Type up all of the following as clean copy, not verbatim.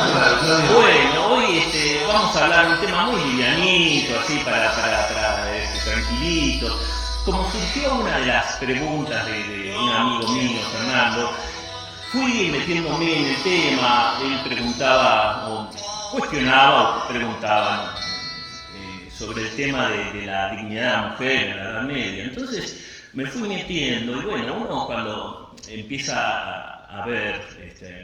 Bueno, hoy vamos a hablar de un tema muy livianito, así para tranquilito. Como surgió una de las preguntas de un amigo mío, Fernando, fui metiéndome en el tema. Él preguntaba, o cuestionaba, o preguntaba sobre el tema de la dignidad de la mujer en la Edad Media. Entonces me fui metiendo, y bueno, uno cuando empieza a ver,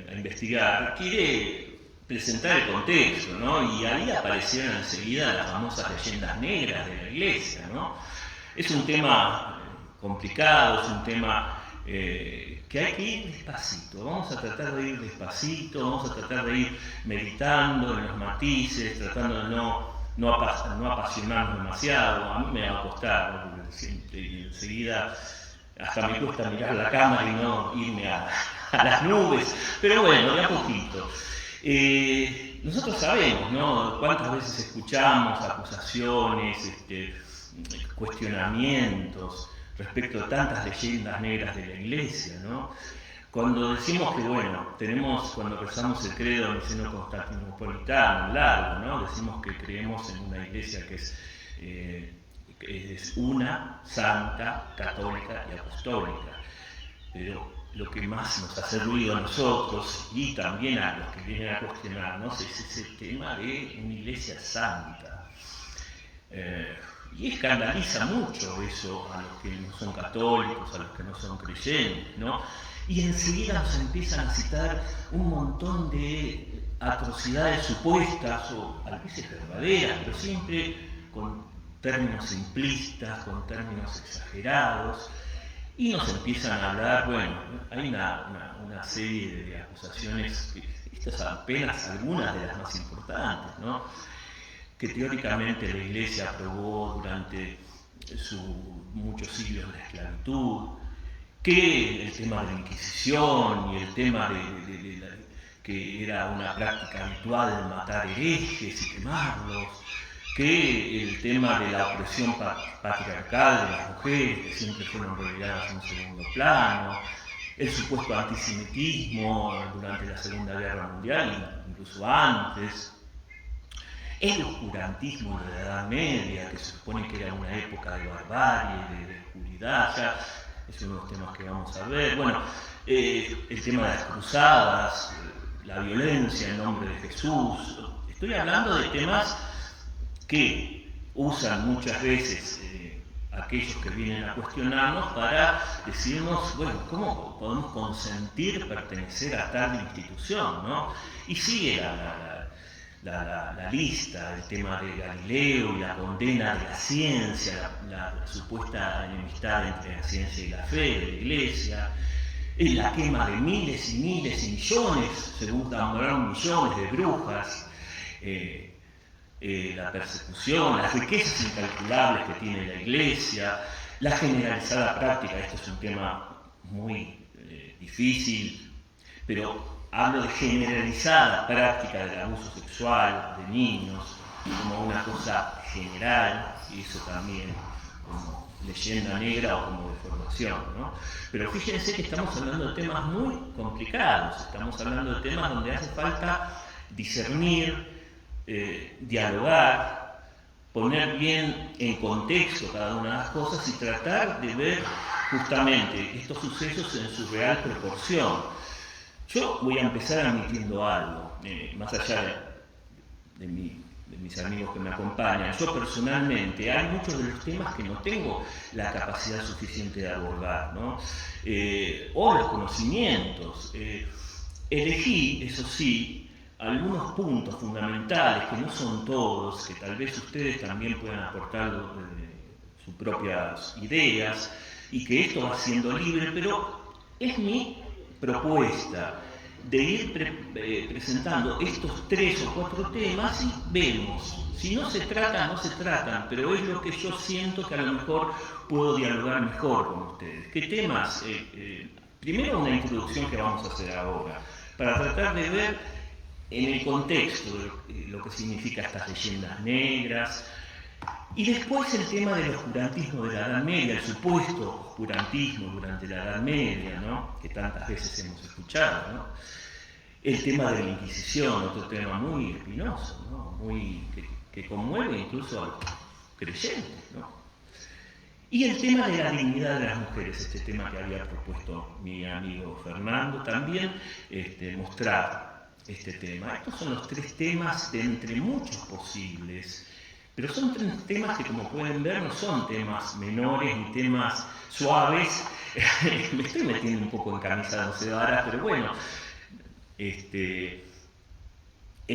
a investigar, quiere presentar el contexto, ¿no? Y ahí aparecieron enseguida las famosas leyendas negras de la Iglesia, ¿no? Es un tema complicado, es un tema que hay que ir despacito. Vamos a tratar de ir despacito, vamos a tratar de ir meditando en los matices, tratando de no apasionarnos demasiado. A mí me va a costar, ¿no? Enseguida hasta me cuesta mirar la cámara y no irme a las nubes, pero bueno, de a poquito. Nosotros sabemos, ¿no?, cuántas veces escuchamos acusaciones, cuestionamientos respecto a tantas leyendas negras de la Iglesia, ¿no? Cuando decimos que, bueno, cuando rezamos el credo en el seno constantinopolitano, largo, ¿no?, decimos que creemos en una Iglesia que es una, santa, católica y apostólica. Pero lo que más nos hace ruido a nosotros y también a los que vienen a cuestionarnos es ese tema de una Iglesia santa. Y escandaliza mucho eso a los que no son católicos, a los que no son creyentes, ¿no? Y enseguida nos empiezan a citar un montón de atrocidades supuestas o a veces verdaderas, pero siempre con términos simplistas, con términos exagerados. Y nos empiezan a hablar, bueno, hay una serie de acusaciones, estas son apenas algunas de las más importantes, ¿no?, que teóricamente la Iglesia aprobó durante muchos siglos de esclavitud, que el tema de la Inquisición y el tema que era una práctica habitual matar herejes y quemarlos, que el tema de la opresión patriarcal de las mujeres, que siempre fueron relegadas en un segundo plano, el supuesto antisemitismo durante la Segunda Guerra Mundial, incluso antes, el oscurantismo de la Edad Media, que se supone que era una época de barbarie, de oscuridad, ya es uno de los temas que vamos a ver. Bueno, el tema de las cruzadas, la violencia en nombre de Jesús. Estoy hablando de temas que usan muchas veces aquellos que vienen a cuestionarnos para decirnos, bueno, ¿cómo podemos consentir pertenecer a tal institución, ¿no? Y sigue la lista, el tema de Galileo y la condena de la ciencia, la supuesta enemistad entre la ciencia y la fe de la Iglesia, la quema de miles y miles y millones, según nombraron millones de brujas, la persecución, las riquezas incalculables que tiene la Iglesia, la generalizada práctica. Esto es un tema muy difícil, pero hablo de generalizada práctica del abuso sexual de niños como una cosa general, y eso también como leyenda negra o como deformación, ¿no? Pero fíjense que estamos hablando de temas muy complicados, estamos hablando de temas donde hace falta discernir, dialogar, poner bien en contexto cada una de las cosas y tratar de ver justamente estos sucesos en su real proporción. Yo voy a empezar admitiendo algo, más allá de mis amigos que me acompañan. Yo personalmente hay muchos de los temas que no tengo la capacidad suficiente de abordar, ¿no? O los conocimientos. Elegí, eso sí, algunos puntos fundamentales, que no son todos, que tal vez ustedes también puedan aportar sus propias ideas, y que esto va siendo libre, pero es mi propuesta de ir presentando estos 3 o 4 temas y vemos. Si no se tratan, no se tratan, pero es lo que yo siento que a lo mejor puedo dialogar mejor con ustedes. ¿Qué temas? Primero una introducción que vamos a hacer ahora, para tratar de ver en el contexto de lo que significa estas leyendas negras, y después el tema del oscurantismo de la Edad Media, el supuesto oscurantismo durante la Edad Media, ¿no?, que tantas veces hemos escuchado, ¿no? El tema de la Inquisición, otro tema muy espinoso, ¿no? Que conmueve incluso a los creyentes, ¿no? Y el tema de la dignidad de las mujeres, este tema que había propuesto mi amigo Fernando, también mostrar este tema. Estos son los tres temas de entre muchos posibles, pero son tres temas que, como pueden ver, no son temas menores ni temas suaves. Me estoy metiendo un poco en camisa de once varas, pero bueno, el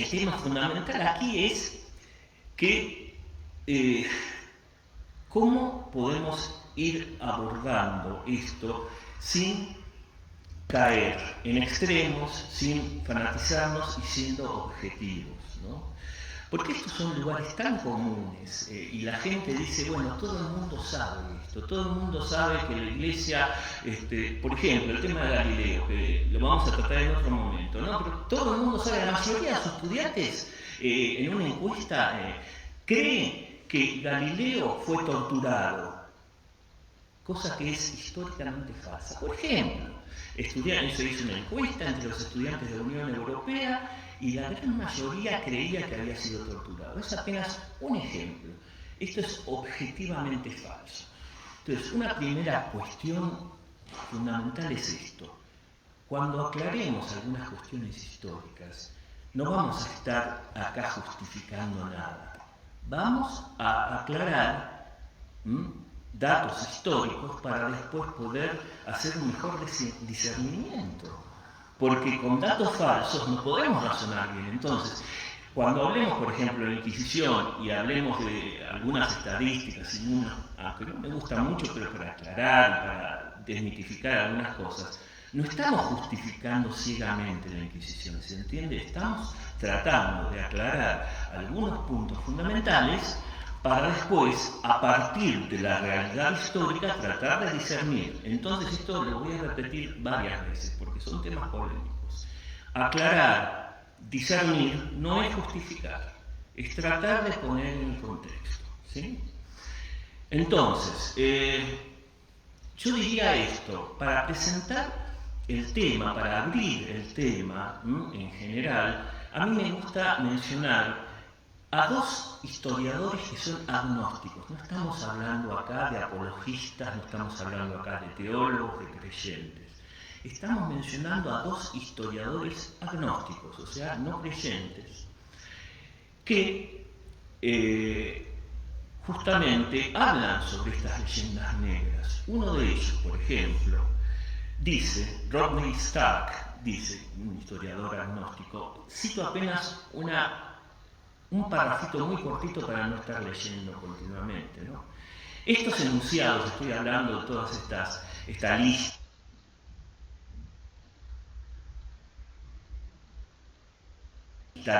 tema fundamental aquí es que cómo podemos ir abordando esto sin caer en extremos, sin fanatizarnos y siendo objetivos, ¿no? Porque estos son lugares tan comunes y la gente dice, bueno, todo el mundo sabe esto, todo el mundo sabe que la iglesia, por ejemplo, el tema de Galileo, que lo vamos a tratar en otro momento, ¿no? Pero todo el mundo sabe, la mayoría de los estudiantes en una encuesta creen que Galileo fue torturado, cosa que es históricamente falsa. Por ejemplo, se hizo una encuesta entre los estudiantes de la Unión Europea y la gran mayoría creía que había sido torturado. Es apenas un ejemplo. Esto es objetivamente falso. Entonces, una primera cuestión fundamental es esto. Cuando aclaremos algunas cuestiones históricas, no vamos a estar acá justificando nada. Vamos a aclarar datos históricos para después poder hacer un mejor discernimiento. Porque con datos falsos no podemos razonar bien. Entonces, cuando hablemos, por ejemplo, de la Inquisición y hablemos de algunas estadísticas, aunque no me gusta mucho, pero para aclarar y para desmitificar algunas cosas, no estamos justificando ciegamente la Inquisición, ¿se entiende? Estamos tratando de aclarar algunos puntos fundamentales para después, a partir de la realidad histórica, tratar de discernir. Entonces esto lo voy a repetir varias veces, porque son temas polémicos. Aclarar, discernir, no es justificar, es tratar de poner en el contexto, ¿sí? Entonces, yo diría esto, para presentar el tema, para abrir el tema en general, a mí me gusta mencionar a dos historiadores que son agnósticos. No estamos hablando acá de apologistas, no estamos hablando acá de teólogos, de creyentes. Estamos mencionando a dos historiadores agnósticos, o sea, no creyentes, que justamente hablan sobre estas leyendas negras. Uno de ellos, por ejemplo, dice, Rodney Stark, dice, un historiador agnóstico, cito apenas un parrafito muy cortito para no estar leyendo continuamente, ¿no? Estos enunciados, estoy hablando de todas esta lista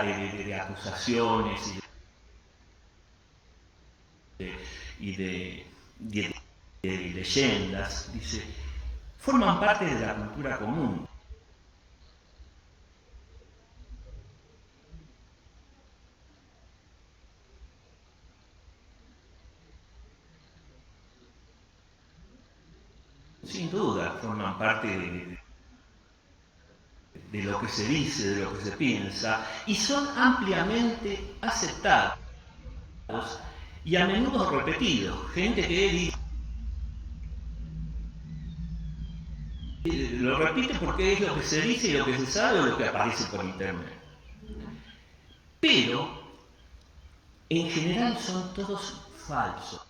de acusaciones y de leyendas, dice, forman parte de la cultura común. Sin duda, forman parte de lo que se dice, de lo que se piensa, y son ampliamente aceptados y a menudo repetidos. Gente que dice, lo repite porque es lo que se dice y lo que se sabe o lo que aparece por internet. Pero, en general, son todos falsos.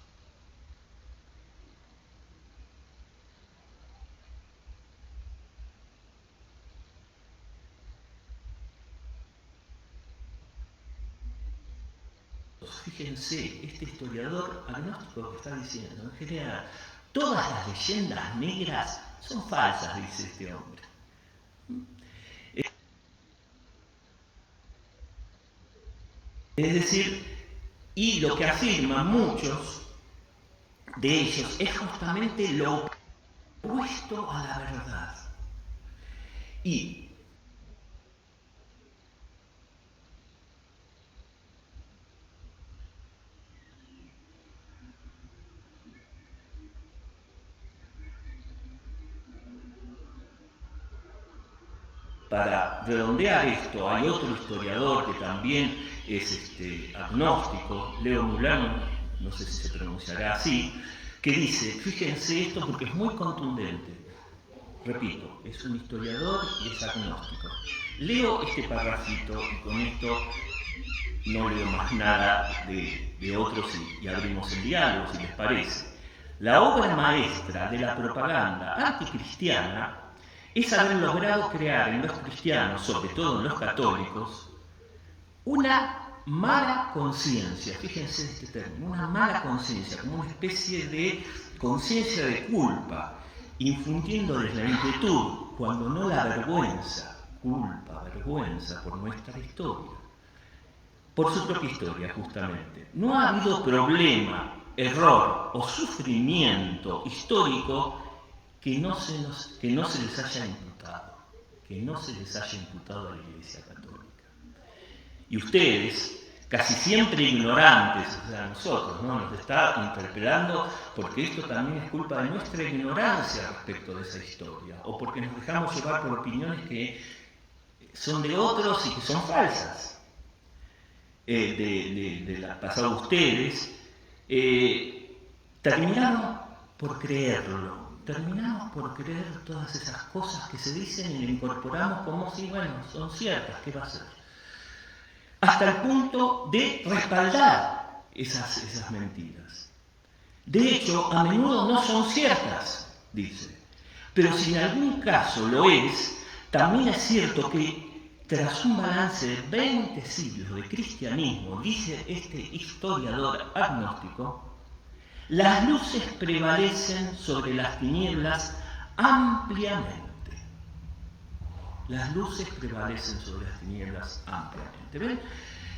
Fíjense, este historiador agnóstico que está diciendo, en general, todas las leyendas negras son falsas, dice este hombre. Es decir, y lo que afirman muchos de ellos es justamente lo opuesto a la verdad. Y para redondear esto, hay otro historiador que también es agnóstico, Leo Mulano, no sé si se pronunciará así, que dice, fíjense esto porque es muy contundente. Repito, es un historiador y es agnóstico. Leo este parrafito y con esto no leo más nada de otros y abrimos el diálogo, si les parece. La obra maestra de la propaganda anticristiana es haber logrado crear en los cristianos, sobre todo en los católicos, una mala conciencia, fíjense este término, una mala conciencia, como una especie de conciencia de culpa, infundiéndoles la inquietud, cuando no la vergüenza, culpa, vergüenza por nuestra historia, por su propia historia justamente. No ha habido problema, error o sufrimiento histórico que no se les haya imputado, a la Iglesia Católica. Y ustedes, casi siempre ignorantes, o sea, nosotros, ¿no? Nos está interpelando porque esto también es culpa de nuestra ignorancia respecto de esa historia, o porque nos dejamos llevar por opiniones que son de otros y que son falsas. De la pasada ustedes, terminaron por creerlo. Terminamos por creer todas esas cosas que se dicen y le incorporamos como si, bueno, son ciertas, ¿qué va a ser? Hasta el punto de respaldar esas mentiras. De hecho, a menudo no son ciertas, dice. Pero si en algún caso lo es, también es cierto que tras un balance de 20 siglos de cristianismo, dice este historiador agnóstico, las luces prevalecen sobre las tinieblas ampliamente. Las luces prevalecen sobre las tinieblas ampliamente. ¿Ven?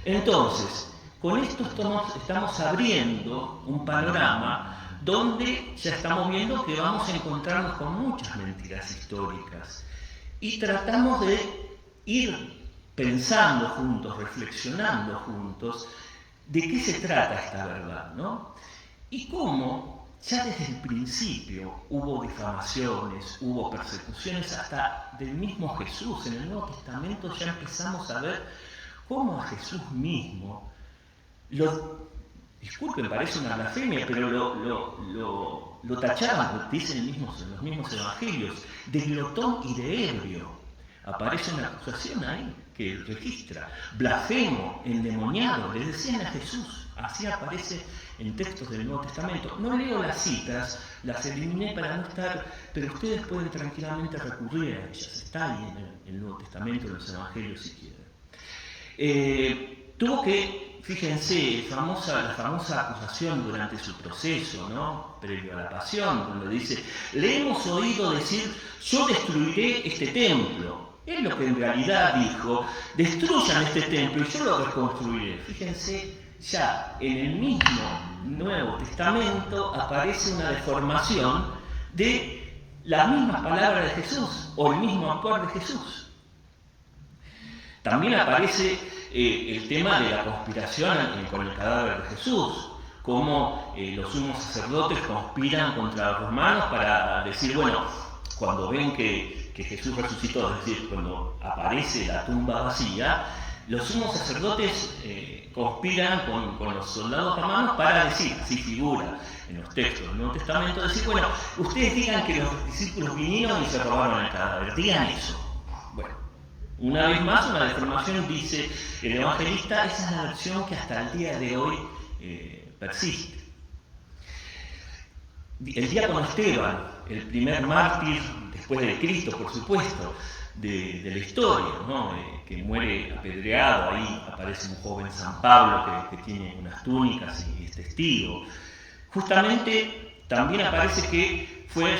Entonces, con esto estamos abriendo un panorama donde ya estamos viendo que vamos a encontrarnos con muchas mentiras históricas. Y tratamos de ir pensando juntos, reflexionando juntos, de qué se trata esta verdad, ¿no? Y cómo ya desde el principio hubo difamaciones, hubo persecuciones hasta del mismo Jesús. En el Nuevo Testamento ya empezamos a ver cómo a Jesús mismo, disculpen, parece una blasfemia, pero lo tachaban, dicen en los mismos evangelios, de glotón y de ebrio. Aparece una acusación ahí que registra, blasfemo, endemoniado, le decían a Jesús. Así aparece en textos del Nuevo Testamento. No leo las citas, las eliminé para no estar, pero ustedes pueden tranquilamente recurrir a ellas. Está ahí en el Nuevo Testamento, en los Evangelios si quieren. Tuvo que, fíjense, la famosa acusación durante su proceso, ¿no? Previo a la pasión, donde dice, le hemos oído decir, yo destruiré este templo. Es lo que en realidad dijo, destruyan este templo y yo lo reconstruiré. Fíjense, ya en el mismo Nuevo Testamento aparece una deformación de las mismas palabras de Jesús o el mismo actuar de Jesús. También aparece el tema de la conspiración con el cadáver de Jesús, cómo los sumos sacerdotes conspiran contra los romanos para decir, bueno, cuando ven que Jesús resucitó, es decir, cuando aparece la tumba vacía, los sumos sacerdotes conspiran con los soldados romanos para decir, así figura en los textos del Nuevo Testamento, decir, bueno, ustedes digan que los discípulos vinieron y se robaron el cadáver, digan eso. Bueno, una vez más, una deformación, dice el evangelista, esa es la versión que hasta el día de hoy persiste. El diácono Esteban, el primer mártir después de Cristo, por supuesto, de la historia, ¿no? Que muere apedreado, ahí aparece un joven San Pablo que tiene unas túnicas y es testigo. Justamente también aparece que fueron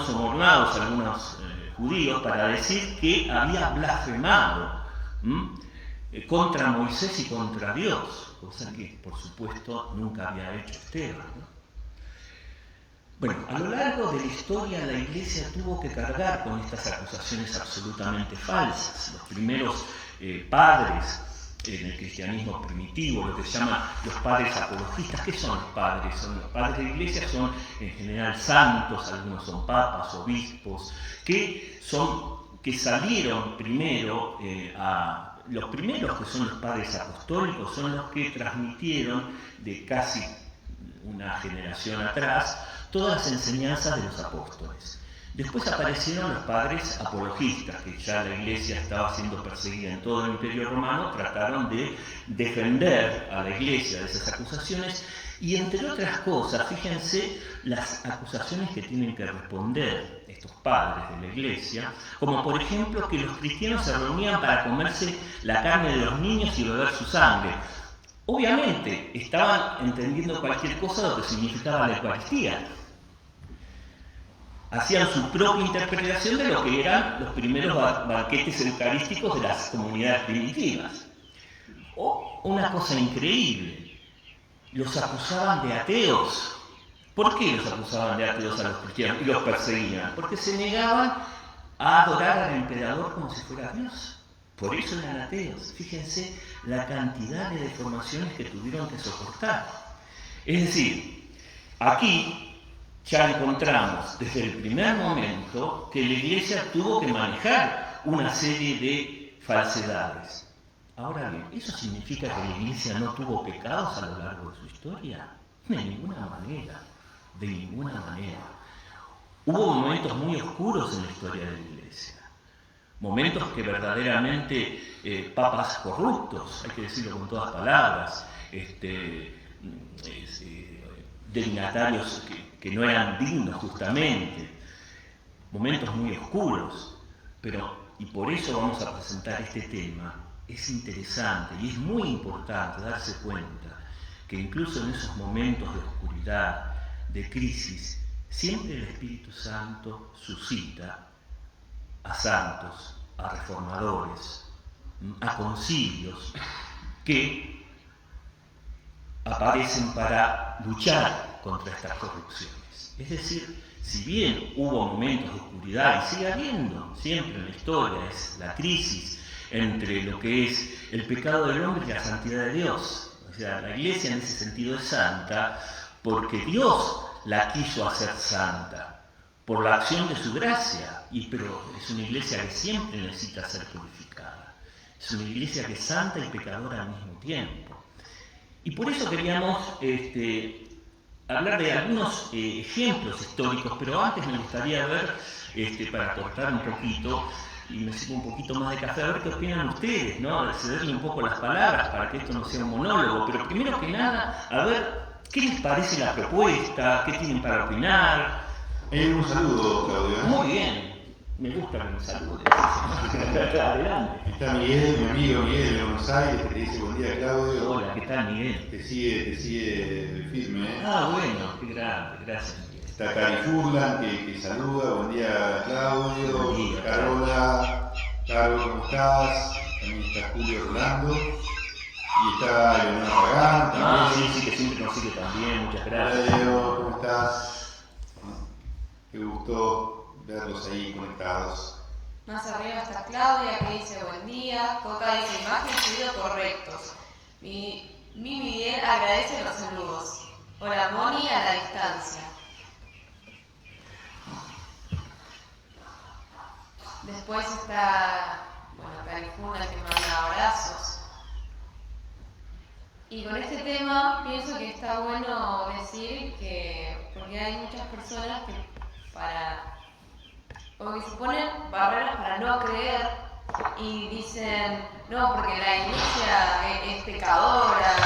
sobornados algunos judíos para decir que había blasfemado contra Moisés y contra Dios, cosa que por supuesto nunca había hecho Esteban, ¿no? Bueno, a lo largo de la historia la Iglesia tuvo que cargar con estas acusaciones absolutamente falsas. Los primeros padres en el cristianismo primitivo, lo que se llaman los padres apologistas. ¿Qué son los padres? Los padres de la Iglesia son en general santos, algunos son papas, obispos, que son que salieron primero los primeros, que son los padres apostólicos, son los que transmitieron de casi una generación atrás todas las enseñanzas de los apóstoles. Después aparecieron los padres apologistas, que ya la iglesia estaba siendo perseguida en todo el Imperio Romano, trataron de defender a la iglesia de esas acusaciones y, entre otras cosas, fíjense las acusaciones que tienen que responder estos padres de la iglesia, como por ejemplo que los cristianos se reunían para comerse la carne de los niños y beber su sangre. Obviamente estaban entendiendo cualquier cosa de lo que significaba la Eucaristía. Hacían su propia interpretación de lo que eran los primeros banquetes eucarísticos de las comunidades primitivas. O una cosa increíble, los acusaban de ateos. ¿Por qué los acusaban de ateos a los cristianos y los perseguían? Porque se negaban a adorar al emperador como si fuera Dios. Por eso eran ateos. Fíjense la cantidad de deformaciones que tuvieron que soportar. Es decir, aquí ya encontramos desde el primer momento que la iglesia tuvo que manejar una serie de falsedades. Ahora bien, ¿eso significa que la iglesia no tuvo pecados a lo largo de su historia? De ninguna manera, de ninguna manera. Hubo momentos muy oscuros en la historia de la iglesia. Momentos que verdaderamente papas corruptos, hay que decirlo con todas palabras, dignatarios que no eran dignos justamente, momentos muy oscuros, y por eso vamos a presentar este tema. Es interesante y es muy importante darse cuenta que incluso en esos momentos de oscuridad, de crisis, siempre el Espíritu Santo suscita a santos, a reformadores, a concilios que aparecen para luchar contra estas corrupciones. Es decir, si bien hubo momentos de oscuridad y sigue habiendo siempre en la historia, es la crisis entre lo que es el pecado del hombre y la santidad de Dios. O sea, la iglesia en ese sentido es santa porque Dios la quiso hacer santa por la acción de su gracia, pero es una iglesia que siempre necesita ser purificada. Es una iglesia que es santa y pecadora al mismo tiempo. Y por eso queríamos hablar de algunos ejemplos históricos, pero antes me gustaría ver, para cortar un poquito, y me sirvo un poquito más de café, a ver qué opinan ustedes, ¿no? De cederle un poco las palabras para que esto no sea un monólogo, pero primero que nada, a ver qué les parece la propuesta, qué tienen para opinar. Un saludo, Claudio. Muy bien, me gusta que me saludes. Adelante. Está Miguel, mi amigo Miguel de Buenos Aires, que te dice buen día, Claudio. Hola, ¿qué tal, Miguel? Te sigue firme. Bueno, qué grande, gracias, Miguel. Está Cari Furlan, que saluda, buen día, Claudio. Buen día, Carola, Caro, ¿cómo estás? También está Julio Rolando. Y está Leonardo Pagán también. Sí, que siempre nos sigue también, muchas gracias. Hola, Leo, ¿cómo estás? Qué gusto verlos ahí conectados. Más arriba está Claudia que dice buen día. Coca dice imagen y sonido correctos. Mi Miguel agradece los saludos. Hola Moni a la distancia. Después está, Califuna que manda abrazos. Y con este tema pienso que está bueno decir que, porque hay muchas personas que como que se ponen barreras para no creer y dicen, no, porque la iglesia es pecadora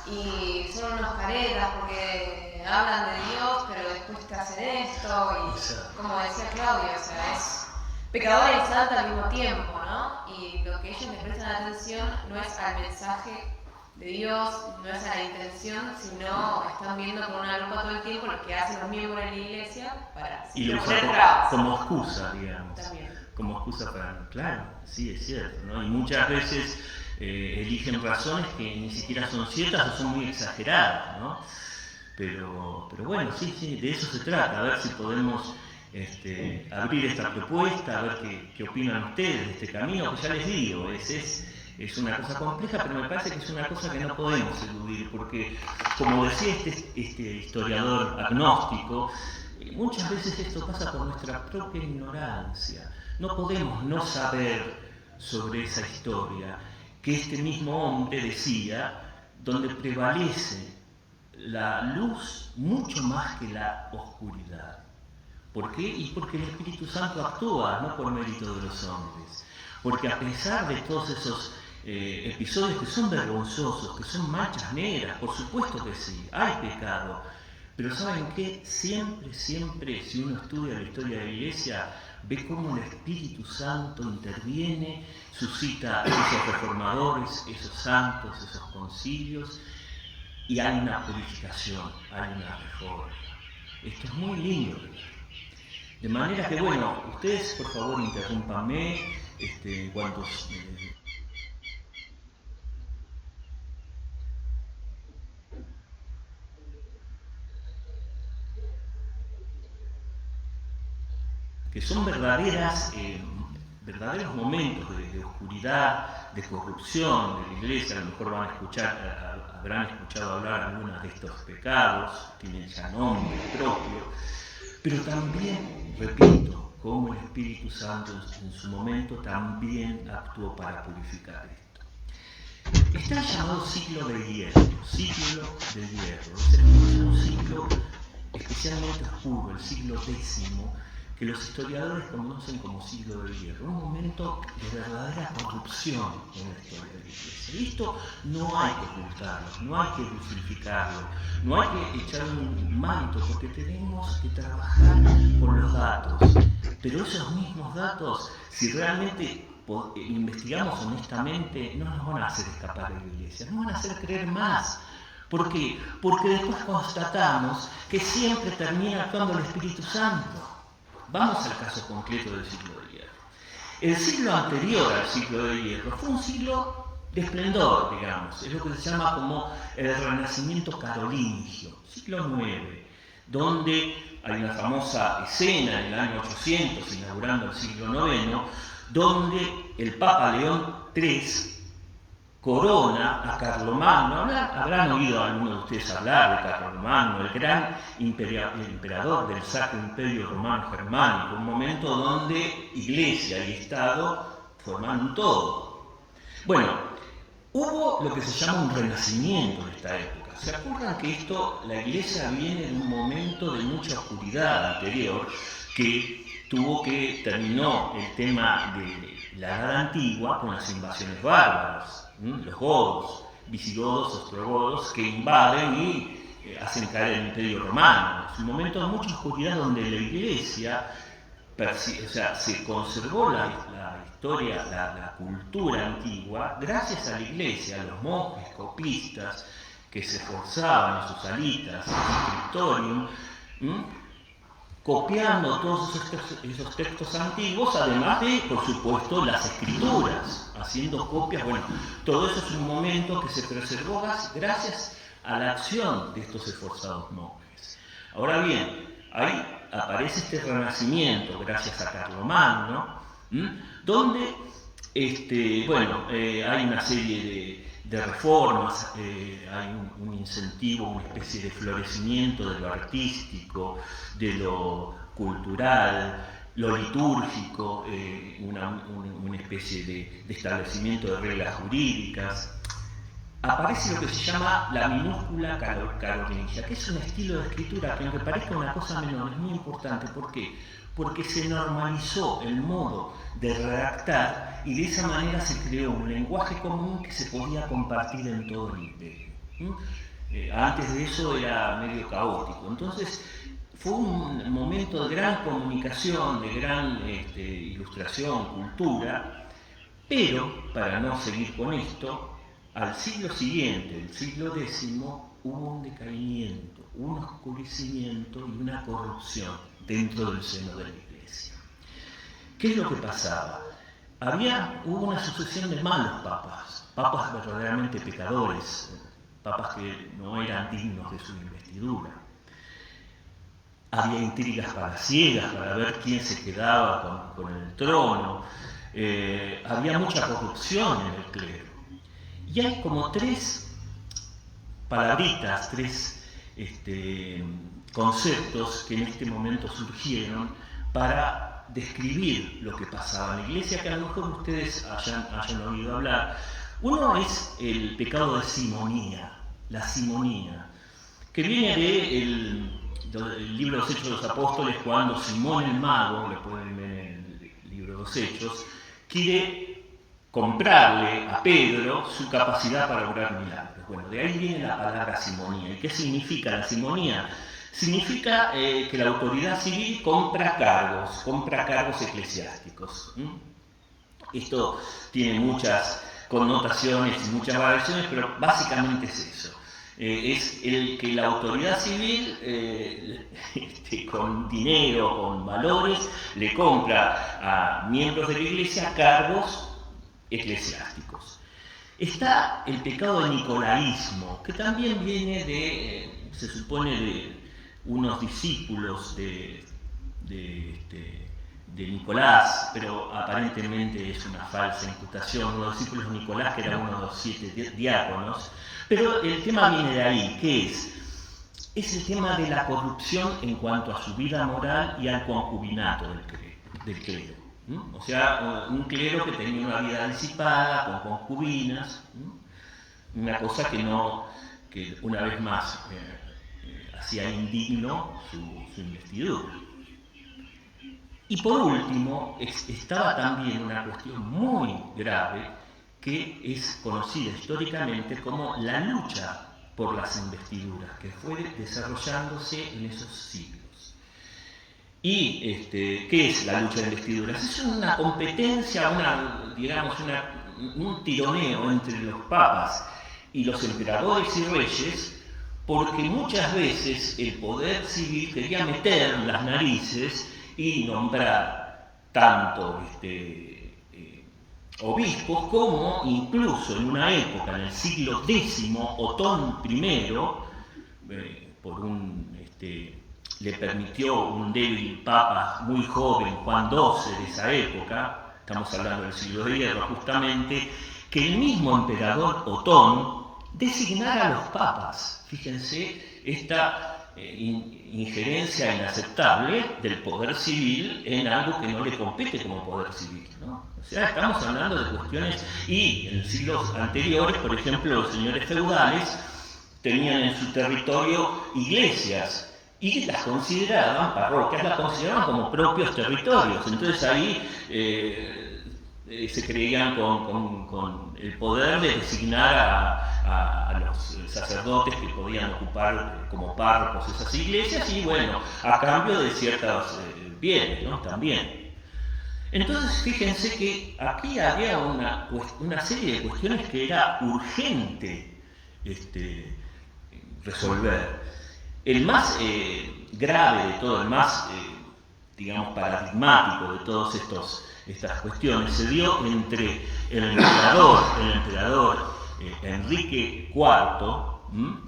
y son unos caretas porque hablan de Dios, pero después te hacen esto, y como decía Claudia, o sea, es pecadora y santa al mismo tiempo, ¿no? Y lo que ellos les prestan atención no es al mensaje de Dios, no es a la intención, sino están viendo con una lupa todo el tiempo lo que hacen los miembros de la iglesia para y lo poner usan trabas. como excusa, digamos. También. Como excusa para... Claro, sí, es cierto, ¿no? Y muchas veces eligen razones que ni siquiera son ciertas o son muy exageradas, ¿no? Pero bueno, sí, de eso se trata, a ver si podemos abrir esta propuesta, a ver qué opinan ustedes de este camino, que ya les digo, es una cosa compleja, pero me parece que es una cosa que no podemos eludir, porque, como decía este historiador agnóstico, muchas veces esto pasa por nuestra propia ignorancia. no podemos no saber sobre esa historia, que este mismo hombre decía, donde prevalece la luz mucho más que la oscuridad. ¿Por qué? Y porque el Espíritu Santo actúa, no por mérito de los hombres. Porque a pesar de todos esos episodios que son vergonzosos, que son manchas negras, por supuesto que sí, hay pecado. Pero ¿saben qué? Siempre, si uno estudia la historia de la Iglesia, ve cómo el Espíritu Santo interviene, suscita esos reformadores, esos santos, esos concilios, y hay una purificación, hay una reforma. Esto es muy lindo. De manera que, bueno, ustedes por favor interrúmpanme cuando... que son verdaderos momentos de oscuridad, de corrupción de la Iglesia. A lo mejor habrán escuchado hablar algunos de estos pecados, tienen ya nombre propio, pero también, repito, como el Espíritu Santo en su momento también actuó para purificar esto. Está el llamado ciclo de hierro, es un ciclo especialmente oscuro, el siglo X, que los historiadores conocen como siglo de hierro, un momento de verdadera corrupción en la historia de la Iglesia. Y esto no hay que ocultarlo, no hay que dulcificarlo, no hay que echar un manto, porque tenemos que trabajar con los datos. Pero esos mismos datos, si realmente investigamos honestamente, no nos van a hacer escapar de la Iglesia, nos van a hacer creer más. ¿Por qué? Porque después constatamos que siempre termina actuando el Espíritu Santo. Vamos al caso concreto del siglo de hierro. El siglo anterior al siglo de hierro fue un siglo de esplendor, digamos. Es lo que se llama como el Renacimiento carolingio, siglo IX, donde hay una famosa escena en el año 800, inaugurando el siglo IX, donde el Papa León III corona a Carlomagno. Habrán oído a algunos de ustedes hablar de Carlomagno, el gran emperador del Sacro Imperio Romano Germánico, un momento donde Iglesia y Estado forman un todo. Bueno, hubo lo que se llama un renacimiento en esta época. ¿Se acuerdan que la Iglesia viene de un momento de mucha oscuridad anterior que terminó el tema de la Edad Antigua con las invasiones bárbaras? Los godos, visigodos, ostrogodos, que invaden y hacen caer el Imperio Romano. Es un momento de mucha oscuridad donde la Iglesia, se conservó la historia, la cultura antigua, gracias a la Iglesia, a los monjes copistas que se esforzaban en sus salitas, en su scriptorium, copiando todos esos textos antiguos, además de, por supuesto, las escrituras, haciendo copias. Bueno, todo eso es un momento que se preservó gracias a la acción de estos esforzados monjes. Ahora bien, ahí aparece este renacimiento gracias a Carlomagno, donde hay una serie de reformas, hay un incentivo, una especie de florecimiento de lo artístico, de lo cultural, lo litúrgico, una especie de establecimiento de reglas jurídicas. Aparece lo que se llama la minúscula carolingia, que es un estilo de escritura que, aunque parezca una cosa menor, es muy importante. ¿Por qué? Porque se normalizó el modo de redactar y de esa manera se creó un lenguaje común que se podía compartir en todo el imperio. Antes de eso era medio caótico. Entonces fue un momento de gran comunicación, de gran ilustración, cultura, pero, para no seguir con esto, al siglo siguiente, el siglo X, hubo un decaimiento, un oscurecimiento y una corrupción dentro del seno de la Iglesia. ¿Qué es lo que pasaba? Hubo una sucesión de malos papas verdaderamente pecadores, papas que no eran dignos de su investidura. Había intrigas palaciegas para ver quién se quedaba con el trono. Había mucha corrupción en el clero. Y hay como tres palabritas, tres conceptos que en este momento surgieron para describir lo que pasaba en la iglesia, que a lo mejor ustedes hayan oído hablar. Uno es el pecado de simonía, la simonía, que viene del libro de los Hechos de los Apóstoles, cuando Simón el Mago, lo pueden ver en el libro de los Hechos, quiere comprarle a Pedro su capacidad para obrar milagros. Bueno, de ahí viene la palabra simonía. ¿Y qué significa la simonía? Significa que la autoridad civil compra cargos eclesiásticos. Esto tiene muchas connotaciones y muchas variaciones, pero básicamente es eso. Es el que la autoridad civil, con dinero, con valores, le compra a miembros de la iglesia cargos eclesiásticos. Está el pecado del nicolaísmo, que también viene se supone, de unos discípulos de Nicolás, pero aparentemente es una falsa imputación, unos discípulos de Nicolás, que era uno de los 7 diáconos. Pero el tema viene de ahí. ¿Qué es? Es el tema de la corrupción en cuanto a su vida moral y al concubinato del clero. O sea, un clero que tenía una vida disipada, con concubinas, una cosa que una vez más hacía indigno su investidura. Y por último, estaba también una cuestión muy grave, que es conocida históricamente como la lucha por las investiduras, que fue desarrollándose en esos siglos. ¿Y qué es la lucha de investiduras? Es una competencia, un tironeo entre los papas y los emperadores y reyes, porque muchas veces el poder civil quería meter las narices y nombrar tanto obispos como, incluso en una época, en el siglo X, Otón I, le permitió un débil papa muy joven, Juan XII de esa época, estamos hablando del siglo de hierro justamente, que el mismo emperador Otón designara a los papas. Fíjense esta injerencia inaceptable del poder civil en algo que no le compete como poder civil, ¿no? O sea, estamos hablando de cuestiones, y en siglos anteriores, por ejemplo, los señores feudales tenían en su territorio iglesias y las consideraban, parroquias, las consideraban como propios territorios. Entonces ahí se creían con el poder de designar a los sacerdotes que podían ocupar como párrocos esas iglesias, y bueno, a cambio de ciertos bienes, ¿no? También. Entonces, fíjense que aquí había una serie de cuestiones que era urgente resolver. El más grave de todo, el más, paradigmático de todas estas cuestiones se dio entre el emperador Enrique IV,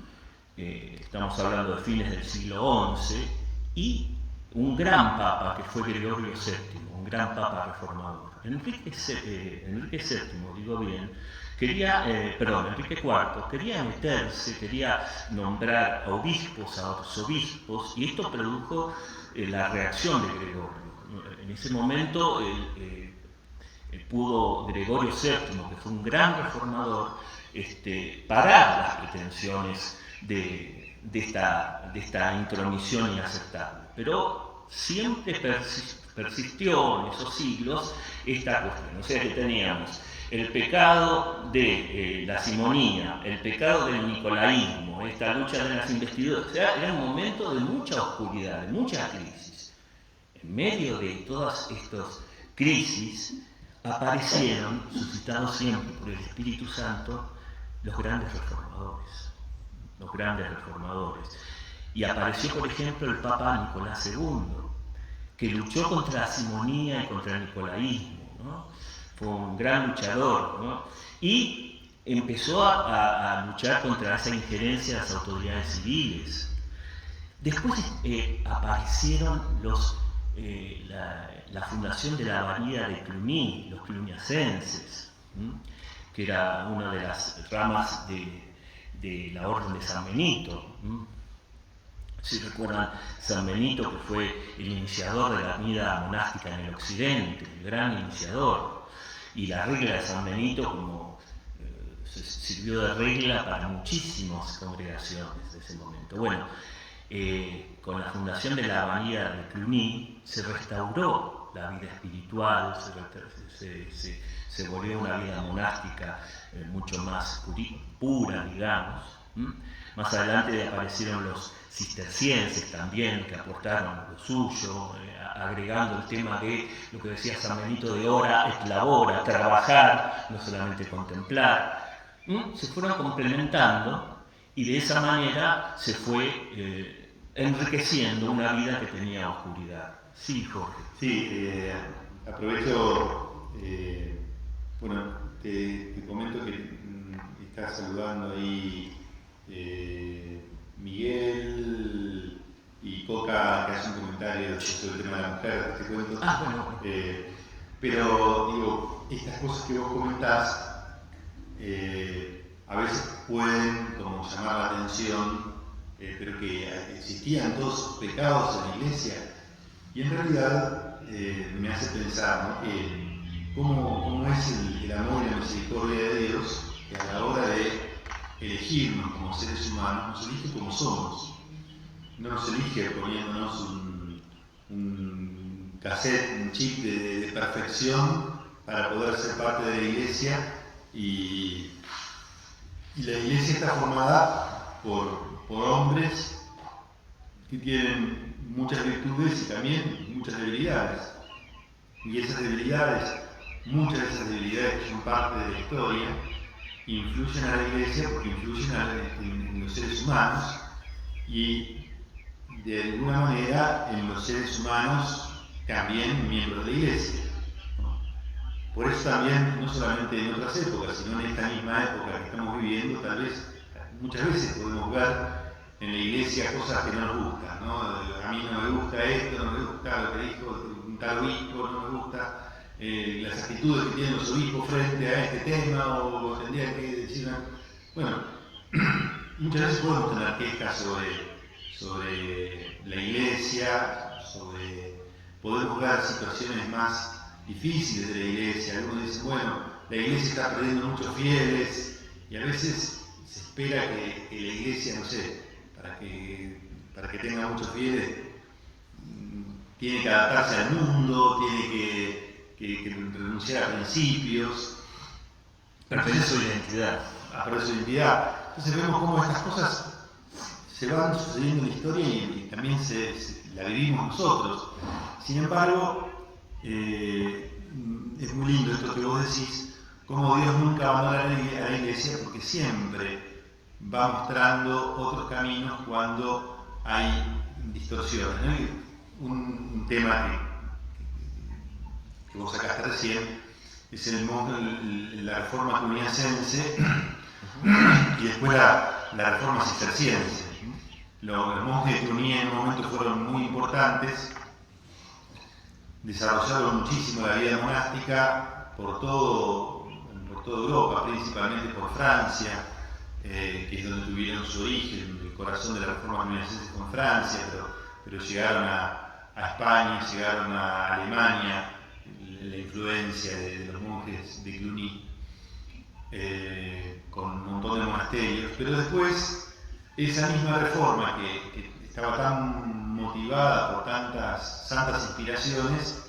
estamos hablando de fines del siglo XI, y un gran papa que fue Gregorio VII, un gran papa reformador. Enrique VII, digo bien, Enrique IV quería meterse, quería nombrar a obispos, a arzobispos, y esto produjo la reacción de Gregorio. En ese momento pudo Gregorio VII, que fue un gran reformador, parar las pretensiones de esta intromisión inaceptable. Pero siempre persistió en esos siglos esta cuestión. O sea que teníamos el pecado de la simonía, el pecado del nicolaísmo, esta lucha de las investiduras. O sea, era un momento de mucha oscuridad, de mucha crisis. En medio de todas estas crisis aparecieron, suscitados siempre por el Espíritu Santo, los grandes reformadores. Y apareció, por ejemplo, el Papa Nicolás II, que luchó contra la simonía y contra el nicolaísmo, ¿no? Fue un gran luchador, ¿no? Y empezó a luchar contra esa injerencia de las autoridades civiles. Después aparecieron la fundación de la abadía de Cluny, los cluniacenses, que era una de las ramas de la orden de San Benito. si recuerdan, San Benito, que fue el iniciador de la vida monástica en el occidente, el gran iniciador, y la regla de San Benito como se sirvió de regla para muchísimas congregaciones de ese momento. Bueno, con la fundación de la abadía de Cluny se restauró la vida espiritual, se volvió una vida monástica mucho más pura, digamos. Más adelante aparecieron los cistercienses también, que aportaron lo suyo, agregando el tema de lo que decía San Benito de ora et labora, trabajar, no solamente contemplar. Se fueron complementando y de esa manera se fue enriqueciendo una vida que tenía oscuridad. Sí, Jorge. Sí, aprovecho, bueno, te comento que está saludando ahí Miguel y Coca, que hace un comentario sobre el tema de la mujer, te cuento. Bueno. Pero digo, estas cosas que vos comentás a veces pueden como llamar la atención, pero que existían todos esos pecados en la iglesia, y en realidad me hace pensar, ¿no?, que cómo es el amor y la misericordia de Dios, que a la hora de elegirnos como seres humanos, nos elige como somos. No nos elige poniéndonos un cassette, un chip de perfección para poder ser parte de la iglesia, y la iglesia está formada por hombres que tienen muchas virtudes y también muchas debilidades. Y esas debilidades, muchas de esas debilidades que son parte de la historia, influyen a la iglesia porque influyen en los seres humanos, y de alguna manera en los seres humanos también miembros de la iglesia. Por eso también, no solamente en otras épocas, sino en esta misma época que estamos viviendo, tal vez muchas veces podemos ver en la iglesia cosas que no nos gustan, ¿no? A mí no me gusta esto, no me gusta lo que dijo un tal obispo, no me gusta las actitudes que tienen los obispos frente a este tema, o tendría que decir, bueno, muchas veces podemos tener quejas sobre la iglesia, podemos ver situaciones más difíciles de la iglesia. Algunos dicen, bueno, la iglesia está perdiendo muchos fieles, y a veces se espera que la iglesia, no sé, para que tenga muchos fieles, tiene que adaptarse al mundo, tiene que renunciar a principios, Perder su identidad. a perder su identidad. Entonces vemos cómo estas cosas se van sucediendo en la historia, y también la vivimos nosotros. Sin embargo, es muy lindo esto que vos decís, cómo Dios nunca abandona a la iglesia, porque siempre va mostrando otros caminos cuando hay distorsiones, ¿no? Un tema que vos sacaste recién es la reforma cluniacense y después la reforma cisterciense. Los monjes de Cluny en un momento fueron muy importantes, desarrollaron muchísimo la vida monástica por toda Europa, principalmente por Francia, que es donde tuvieron su origen. El corazón de la reforma cluniacense con Francia, pero llegaron a España, llegaron a Alemania, la influencia de los monjes de Cluny, con un montón de monasterios. Pero después, esa misma reforma que estaba tan motivada por tantas santas inspiraciones,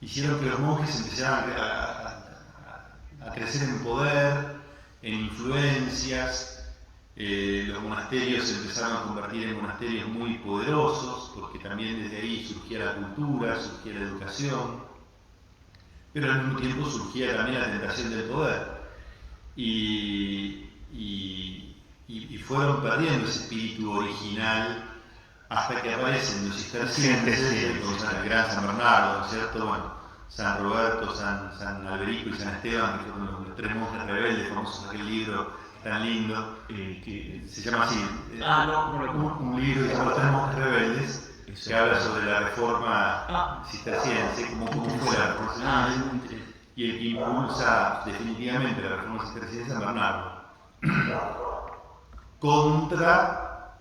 hicieron que los monjes empezaran a crecer en poder, en influencias. Los monasterios se empezaron a convertir en monasterios muy poderosos, porque también desde ahí surgía la cultura, surgía la educación, pero al mismo tiempo surgía también la tentación del poder. Y fueron perdiendo ese espíritu original hasta que aparecen los cistercienses, con el gran San Bernardo, ¿no es cierto? Bueno, San Roberto, San Alberico y San Esteban, que fueron los tres monjes rebeldes, famosos, aquel libro tan lindo, que se llama así, un libro que se llama Los tres monjes rebeldes, que habla sobre la reforma cisterciense, cómo fue la reforma cisterciense, y el que impulsa definitivamente la reforma cisterciense es San Bernardo, contra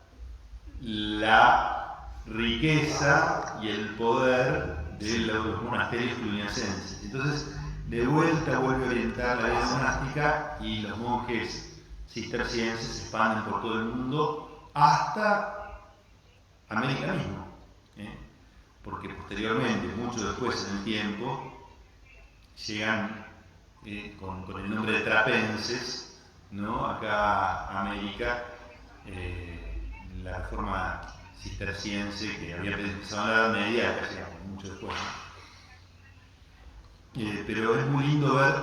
la riqueza y el poder de los monasterios cluniacenses. Entonces, de vuelta vuelve a orientar la vida monástica y los monjes cistercienses se expanden por todo el mundo hasta América misma, porque posteriormente, mucho después en el tiempo, llegan con el nombre de trapenses, ¿no? Acá a América, la reforma cisterciense que había empezado en la Edad Media, casi mucho después, ¿no? Pero es muy lindo ver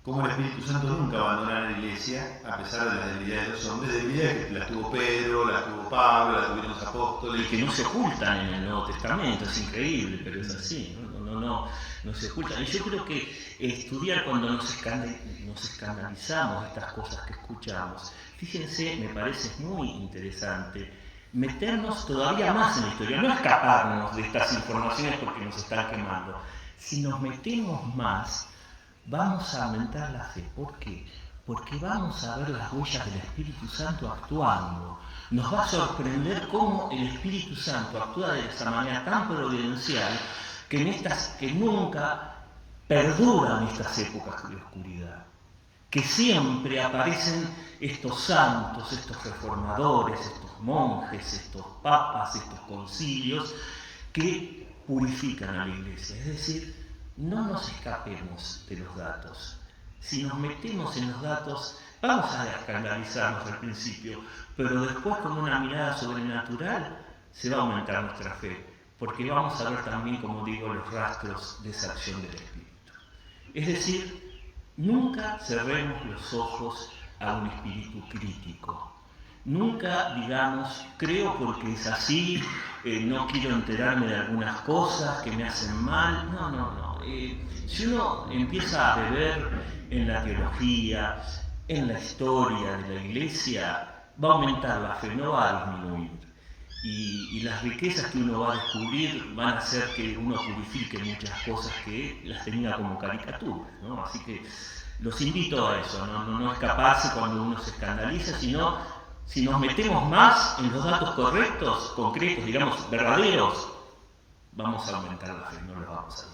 cómo el Espíritu Santo nunca abandona la Iglesia, a pesar de las debilidades de los hombres, debilidades que las tuvo Pedro, las tuvo Pablo, las tuvieron los apóstoles. Y que no se ocultan en el Nuevo Testamento, es increíble, pero es así, no se ocultan. Y yo creo que estudiar cuando nos escandalizamos de estas cosas que escuchamos, fíjense, me parece muy interesante meternos todavía más en la historia, no escaparnos de estas informaciones porque nos están quemando. Si nos metemos más, vamos a aumentar la fe. ¿Por qué? Porque vamos a ver las huellas del Espíritu Santo actuando. Nos va a sorprender cómo el Espíritu Santo actúa de esa manera tan providencial que nunca perduran estas épocas de oscuridad. Que siempre aparecen estos santos, estos reformadores, estos monjes, estos papas, estos concilios que purifican a la Iglesia. Es decir, no nos escapemos de los datos. Si nos metemos en los datos, vamos a escandalizarnos al principio, pero después con una mirada sobrenatural se va a aumentar nuestra fe, porque vamos a ver también, como digo, los rastros de esa acción del Espíritu. Es decir, nunca cerremos los ojos a un espíritu crítico. Nunca digamos, creo porque es así, no quiero enterarme de algunas cosas que me hacen mal. No. Si uno empieza a beber en la teología, en la historia de la Iglesia, va a aumentar la fe, no va a disminuir. Y las riquezas que uno va a descubrir van a hacer que uno purifique muchas cosas que las tenía como caricaturas, ¿no? Así que los invito a eso, no escaparse cuando uno se escandaliza, sino si nos metemos más en los datos correctos, concretos, digamos, verdaderos, vamos a aumentar la fe, no los vamos a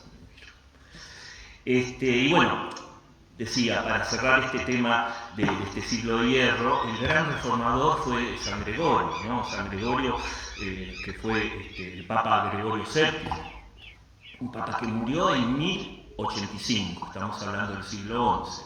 disminuir. Y bueno, decía, para cerrar este tema de este siglo de hierro, el gran reformador fue San Gregorio, ¿no? San Gregorio, que fue el Papa Gregorio VII, un papa que murió en 1085, estamos hablando del siglo XI.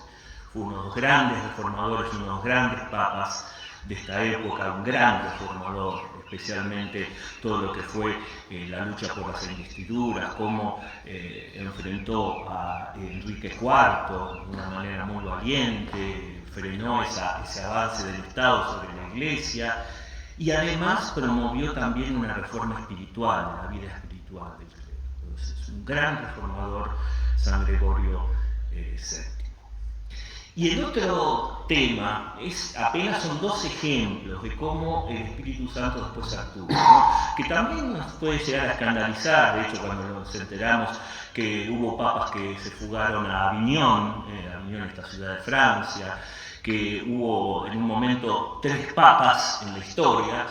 Fue uno de los grandes reformadores, uno de los grandes papas de esta época, un gran reformador, especialmente todo lo que fue la lucha por las investiduras, cómo enfrentó a Enrique IV de una manera muy valiente, frenó ese avance del Estado sobre la Iglesia y además promovió también una reforma espiritual, de la vida espiritual del clero. Entonces, es un gran reformador San Gregorio VII. Y el otro tema apenas son dos ejemplos de cómo el Espíritu Santo después actúa, ¿no? Que también nos puede llegar a escandalizar. De hecho, cuando nos enteramos que hubo papas que se fugaron a Aviñón, esta ciudad de Francia, que hubo en un momento 3 papas en la historia.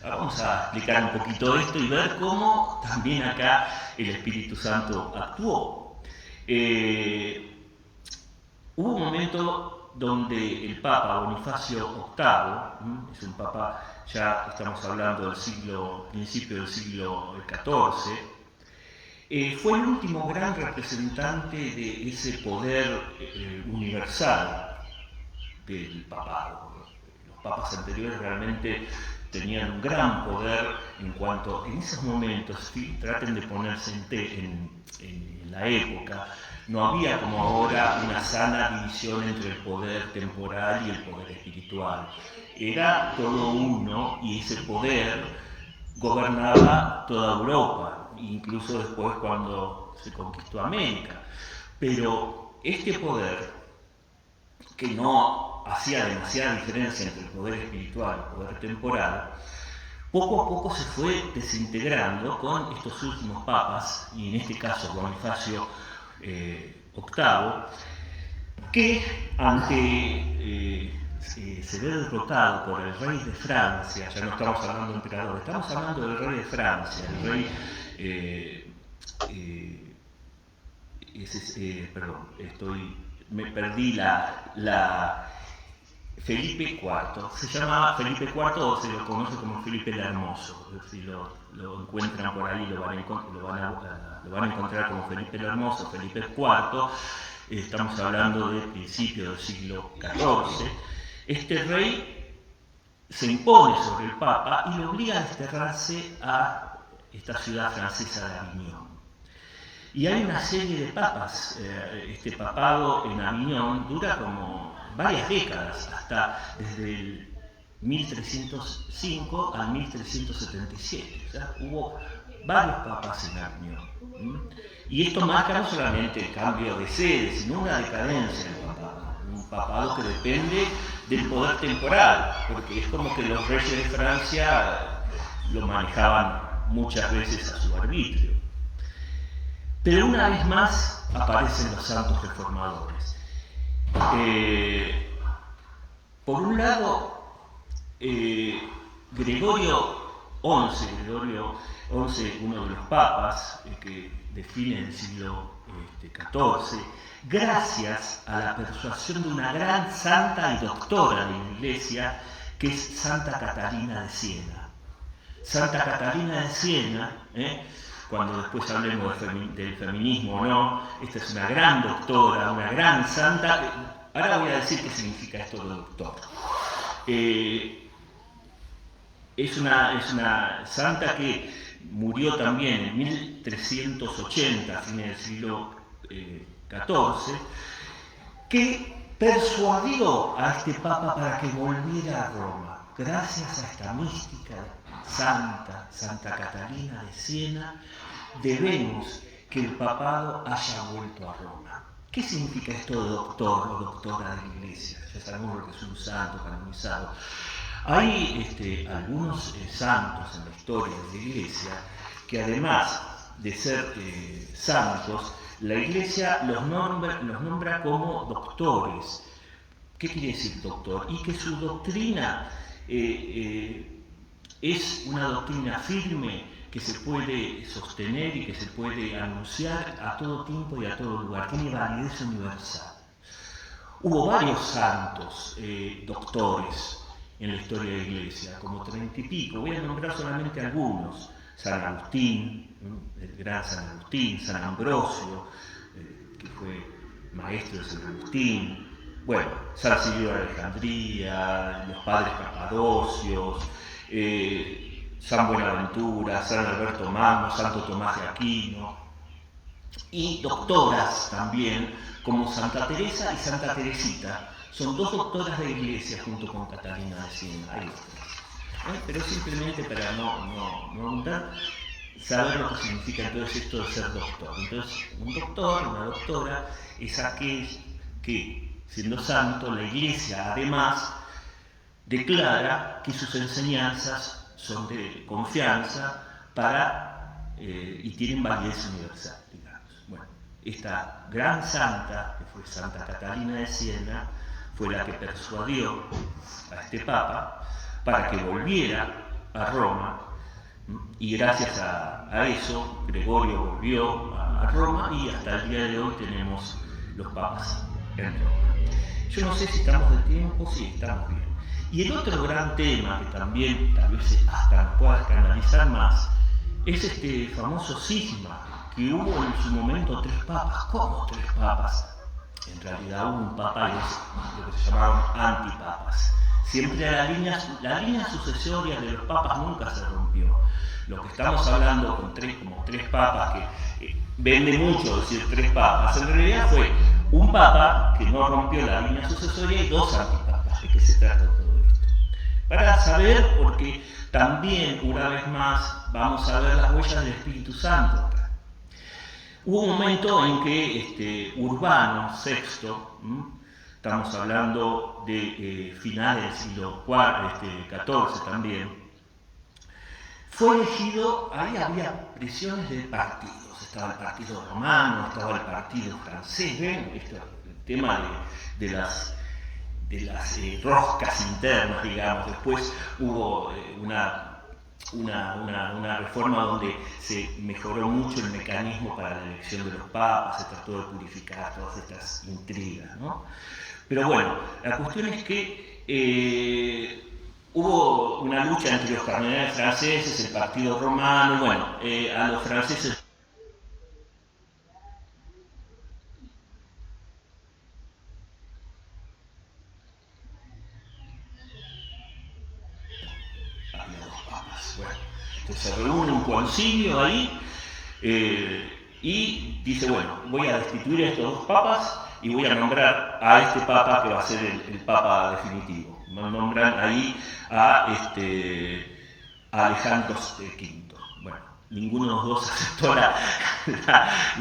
Vamos a explicar un poquito esto y ver cómo también acá el Espíritu Santo actuó. Hubo un momento donde el Papa Bonifacio VIII, es un papa, ya estamos hablando del principio del siglo XIV, fue el último gran representante de ese poder universal del papado. Los papas anteriores realmente tenían un gran poder en cuanto, en esos momentos, traten de ponerse en la época, no había como ahora una sana división entre el poder temporal y el poder espiritual. Era todo uno y ese poder gobernaba toda Europa, incluso después cuando se conquistó América. Pero este poder, que no hacía demasiada diferencia entre el poder espiritual y el poder temporal, poco a poco se fue desintegrando con estos últimos papas, y en este caso Bonifacio VIII, que ante se ve derrotado por el rey de Francia, ya no estamos hablando de emperador, estamos hablando del rey de Francia, el rey, me perdí Felipe IV, se llama Felipe IV o se lo conoce como Felipe el Hermoso, si lo encuentran por ahí lo van a encontrar como Felipe el Hermoso, Felipe IV, estamos hablando de principios del siglo XIV. Este rey se impone sobre el Papa y lo obliga a desterrarse a esta ciudad francesa de Aviñón. Y hay una serie de papas, este papado en Aviñón dura como varias décadas, hasta desde el 1305 al 1377, o sea, hubo varios papas en Aviñón. Y esto marca no solamente el cambio de sede, sino una decadencia del papado, un papado que depende del poder temporal, porque es como que los reyes de Francia lo manejaban muchas veces a su arbitrio. Pero una vez más aparecen los santos reformadores. Por un lado, Gregorio XI, uno de los papas que define el siglo XIV, gracias a la persuasión de una gran santa y doctora de la Iglesia, que es Santa Catalina de Siena. Santa Catalina de Siena, cuando después hablemos del feminismo o no, esta es una gran doctora, una gran santa. Ahora voy a decir qué significa esto de doctor. Es una santa que murió también en 1380, a fines del siglo XIV, que persuadió a este papa para que volviera a Roma. Gracias a esta mística Santa Catalina de Siena, debemos que el papado haya vuelto a Roma. ¿Qué significa esto de doctor o doctora de la Iglesia? Ya sabemos lo que es un santo canonizado. Hay algunos santos en la historia de la Iglesia que, además de ser santos, la Iglesia los nombra como doctores. ¿Qué quiere decir doctor? Y que su doctrina es una doctrina firme que se puede sostener y que se puede anunciar a todo tiempo y a todo lugar. Tiene validez universal. Hubo varios santos doctores en la historia de la Iglesia, como 30 y pico. Voy a nombrar solamente algunos. San Agustín, el gran San Agustín, San Ambrosio, que fue maestro de San Agustín, bueno, San Cirilo de Alejandría, los padres Capadocios, San Buenaventura, San Alberto Magno, Santo Tomás de Aquino, y doctoras también, como Santa Teresa y Santa Teresita. Son dos doctoras de la Iglesia junto con Catalina de Siena. Hay otras. Pero simplemente para no abundar, saber lo que significa entonces esto de ser doctor. Entonces, un doctor, una doctora, es aquel que, siendo santo, la Iglesia además declara que sus enseñanzas son de confianza y tienen validez universal, digamos. Bueno, esta gran santa, que fue Santa Catalina de Siena, fue la que persuadió a este papa para que volviera a Roma, y gracias a eso Gregorio volvió a Roma y hasta el día de hoy tenemos los papas en Roma. Yo no sé si estamos de tiempo, sí, estamos bien. Y el otro gran tema que también tal vez hasta pueda escandalizar más es este famoso cisma que hubo en su momento 3 papas. ¿Cómo 3 papas? En realidad hubo un papa y lo que se llamaban antipapas. Siempre la línea sucesoria de los papas nunca se rompió. Lo que estamos hablando con como 3 papas, que vende mucho decir 3 papas, en realidad fue un papa que no rompió la línea sucesoria y 2 antipapas. ¿De qué se trata todo esto? Para saber, porque también una vez más vamos a ver las huellas del Espíritu Santo. Hubo un momento en que Urbano VI, estamos hablando de finales del siglo XIV también, fue elegido. Ahí había prisiones de partidos, estaba el partido romano, estaba el partido francés. ¿Ven? El tema de roscas internas, digamos. Después hubo una reforma donde se mejoró mucho el mecanismo para la elección de los papas, se trató de purificar todas estas intrigas, ¿no? Pero bueno, la cuestión es que hubo una lucha entre los cardenales franceses, el partido romano, y bueno, a los franceses había dos papas. Bueno, entonces se reúne un concilio ahí y dice, bueno, voy a destituir a estos dos papas y voy a nombrar a este papa que va a ser el papa definitivo. Nombran ahí a Alejandro V. Bueno, ninguno de los dos aceptó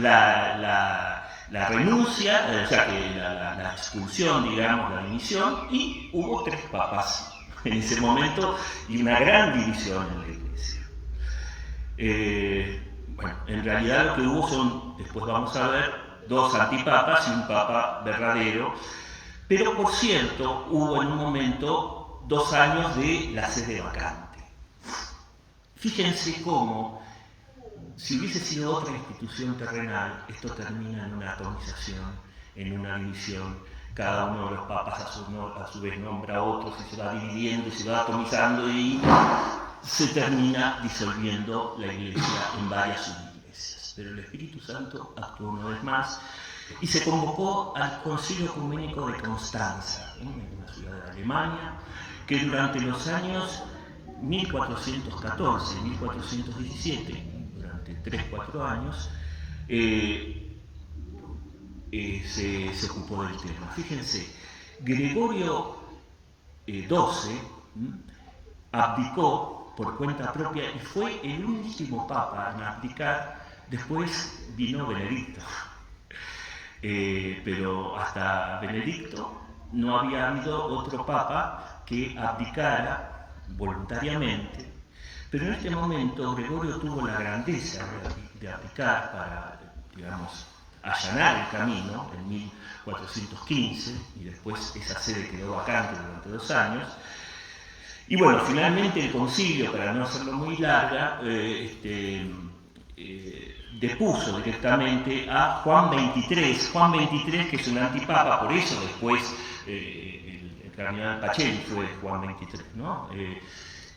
la renuncia, o sea, que la expulsión, digamos, la dimisión, y hubo tres papas en ese momento y una gran división en la Iglesia. Bueno, en realidad lo que hubo son, después vamos a ver, dos antipapas y un papa verdadero, pero por cierto, hubo en un momento 2 años de la sede vacante. Fíjense cómo, si hubiese sido otra institución terrenal, esto termina en una atomización, en una división. Cada uno de los papas a su vez nombra a otros y se va dividiendo y se va atomizando y se termina disolviendo la Iglesia en varias subiglesias. Pero el Espíritu Santo actuó una vez más y se convocó al Concilio Ecuménico de Constanza, en una ciudad de Alemania, que durante los años 1414 y 1417, durante 3-4 años, se ocupó del tema. Fíjense, Gregorio XII abdicó por cuenta propia y fue el último papa en abdicar. Después vino Benedicto, pero hasta Benedicto no había habido otro papa que abdicara voluntariamente. Pero en este momento Gregorio tuvo la grandeza de abdicar para, digamos, allanar el camino en 1415, y después esa sede quedó vacante durante 2 años. Y bueno, finalmente el concilio, para no hacerlo muy larga, depuso directamente a Juan XXIII, que es un antipapa, por eso después el cardenal Pacelli fue Juan XXIII, ¿no?